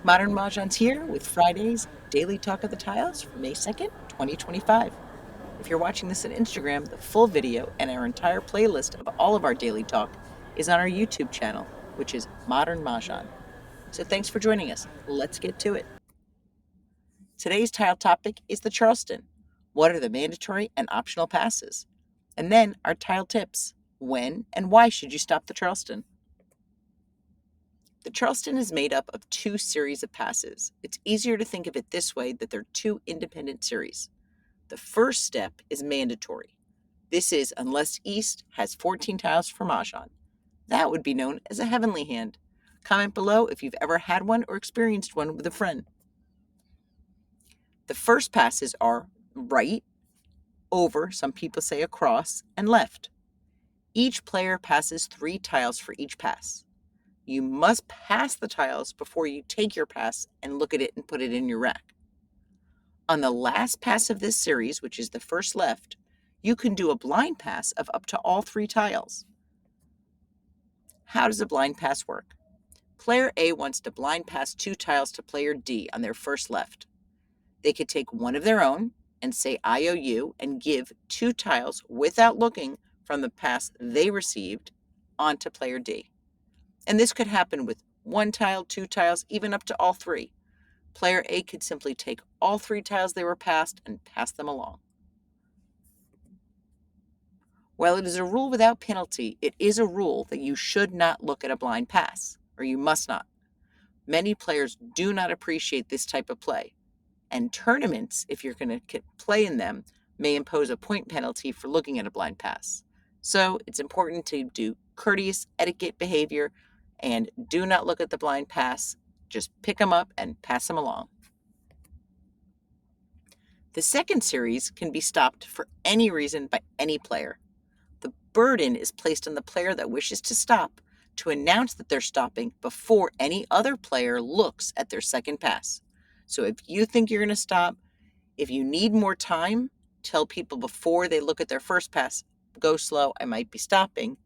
Modern Mahjong's here with Friday's Daily Talk of the Tiles for May 2nd, 2025. If you're watching this on Instagram, the full video and our entire playlist of all of our Daily Talk is on our YouTube channel, which is Modern Mahjong. So thanks for joining us. Let's get to it. Today's tile topic is the Charleston. What are the mandatory and optional passes? And then our tile tips. When and why should you stop the Charleston? The Charleston is made up of two series of passes. It's easier to think of it this way that they're two independent series. The first step is mandatory. This is unless East has 14 tiles for Mahjong. That would be known as a heavenly hand. Comment below if you've ever had one or experienced one with a friend. The first passes are right, over, some people say across, and left. Each player passes 3 tiles for each pass. You must pass the tiles before you take your pass and look at it and put it in your rack. On the last pass of this series, which is the first left, you can do a blind pass of up to all 3 tiles. How does a blind pass work? Player A wants to blind pass 2 tiles to player D on their first left. They could take one of their own and say IOU and give 2 tiles without looking from the pass they received onto player D. And this could happen with 1 tile, 2 tiles, even up to all 3. Player A could simply take all 3 tiles they were passed and pass them along. While it is a rule without penalty, it is a rule that you should not look at a blind pass, or you must not. Many players do not appreciate this type of play, and tournaments, if you're going to play in them, may impose a point penalty for looking at a blind pass. So it's important to do courteous etiquette behavior and do not look at the blind pass. Just pick them up and pass them along. The second series can be stopped for any reason by any player. The burden is placed on the player that wishes to stop to announce that they're stopping before any other player looks at their second pass. So if you think you're going to stop, if you need more time, tell people before they look at their first pass, go slow, I might be stopping.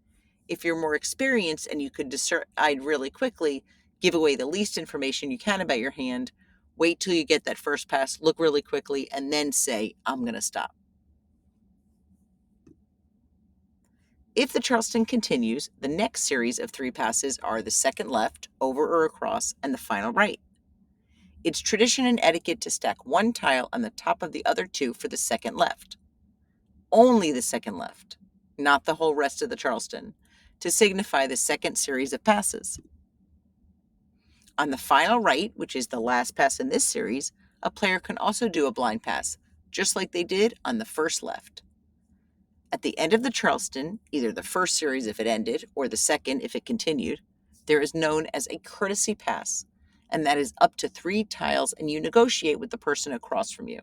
If you're more experienced and you could decide really quickly, give away the least information you can about your hand, wait till you get that first pass, look really quickly, and then say, I'm going to stop. If the Charleston continues, the next series of 3 passes are the second left, over or across, and the final right. It's tradition and etiquette to stack 1 tile on the top of the other 2 for the second left. Only the second left, not the whole rest of the Charleston, to signify the second series of passes. On the final right, which is the last pass in this series, a player can also do a blind pass, just like they did on the first left. At the end of the Charleston, either the first series if it ended or the second if it continued, there is known as a courtesy pass, and that is up to 3 tiles, and you negotiate with the person across from you.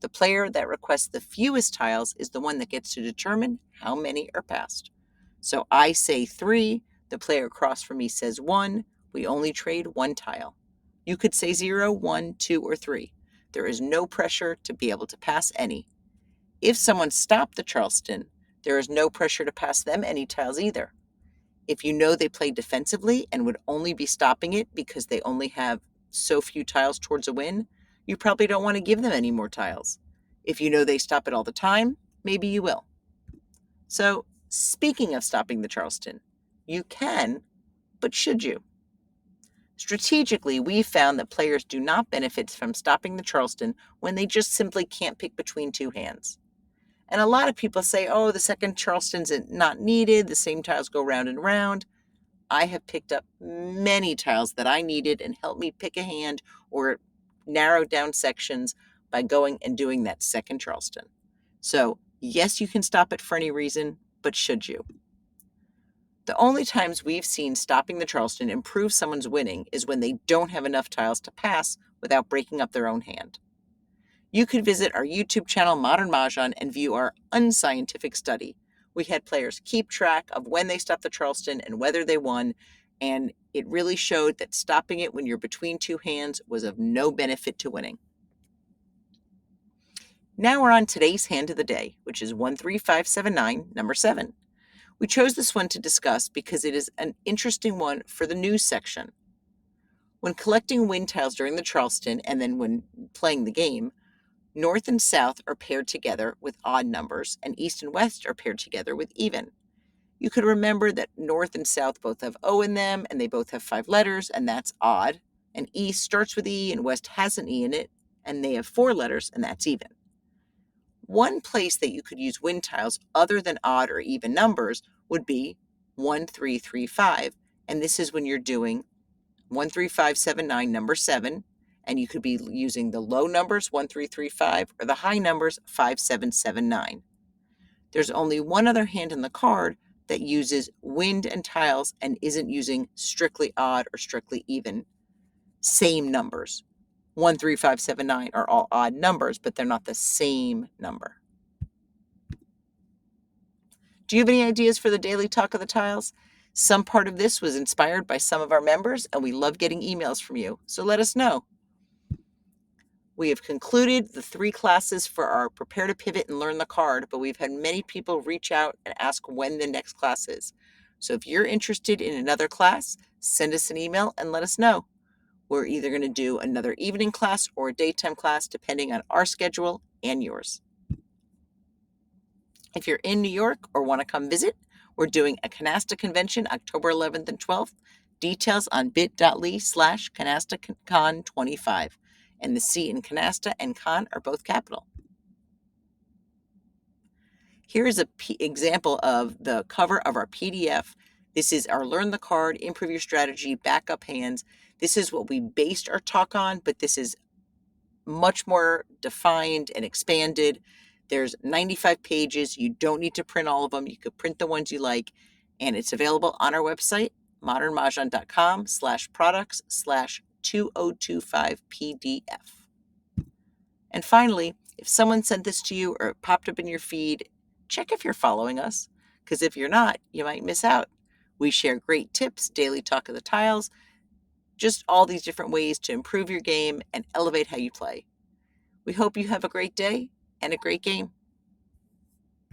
The player that requests the fewest tiles is the one that gets to determine how many are passed. So I say 3, the player across from me says 1, we only trade 1 tile. You could say 0, 1, 2, or 3. There is no pressure to be able to pass any. If someone stopped the Charleston, there is no pressure to pass them any tiles either. If you know they play defensively and would only be stopping it because they only have so few tiles towards a win, you probably don't want to give them any more tiles. If you know they stop it all the time, maybe you will. So, speaking of stopping the Charleston, you can, but should you? Strategically, we've found that players do not benefit from stopping the Charleston when they just simply can't pick between 2 hands. And a lot of people say, oh, the second Charleston's not needed, the same tiles go round and round. I have picked up many tiles that I needed and helped me pick a hand or narrow down sections by going and doing that second Charleston. So, yes, you can stop it for any reason, but should you? The only times we've seen stopping the Charleston improve someone's winning is when they don't have enough tiles to pass without breaking up their own hand. You could visit our YouTube channel, Modern Mahjong, and view our unscientific study. We had players keep track of when they stopped the Charleston and whether they won, and it really showed that stopping it when you're between 2 hands was of no benefit to winning. Now we're on today's hand of the day, which is 13579, number 7. We chose this one to discuss because it is an interesting one for the news section. When collecting wind tiles during the Charleston and then when playing the game, North and South are paired together with odd numbers, and East and West are paired together with even. You could remember that North and South both have O in them, and they both have 5 letters, and that's odd. And East starts with E, and West has an E in it, and they have 4 letters, and that's even. One place that you could use wind tiles other than odd or even numbers would be 1335, and this is when you're doing 13579, number 7, and you could be using the low numbers 1335 or the high numbers 5779. There's only one other hand in the card that uses wind and tiles and isn't using strictly odd or strictly even. Same numbers. 13579 are all odd numbers, but they're not the same number. Do you have any ideas for the daily talk of the tiles? Some part of this was inspired by some of our members, and we love getting emails from you, so let us know. We have concluded the 3 classes for our Prepare to Pivot and Learn the Card, but we've had many people reach out and ask when the next class is. So if you're interested in another class, send us an email and let us know. We're either going to do another evening class or a daytime class, depending on our schedule and yours. If you're in New York or want to come visit, we're doing a Canasta convention October 11th and 12th. Details on bit.ly/CanastaCon25. And the C in Canasta and Con are both capital. Here is an example of the cover of our PDF. This is our Learn the Card, Improve Your Strategy, Backup Hands. This is what we based our talk on, but this is much more defined and expanded. There's 95 pages. You don't need to print all of them. You could print the ones you like, and it's available on our website, modernmahjong.com/products/2025 PDF. And finally, if someone sent this to you or it popped up in your feed, check if you're following us, because if you're not, you might miss out. We share great tips, daily talk of the tiles, just all these different ways to improve your game and elevate how you play. We hope you have a great day and a great game.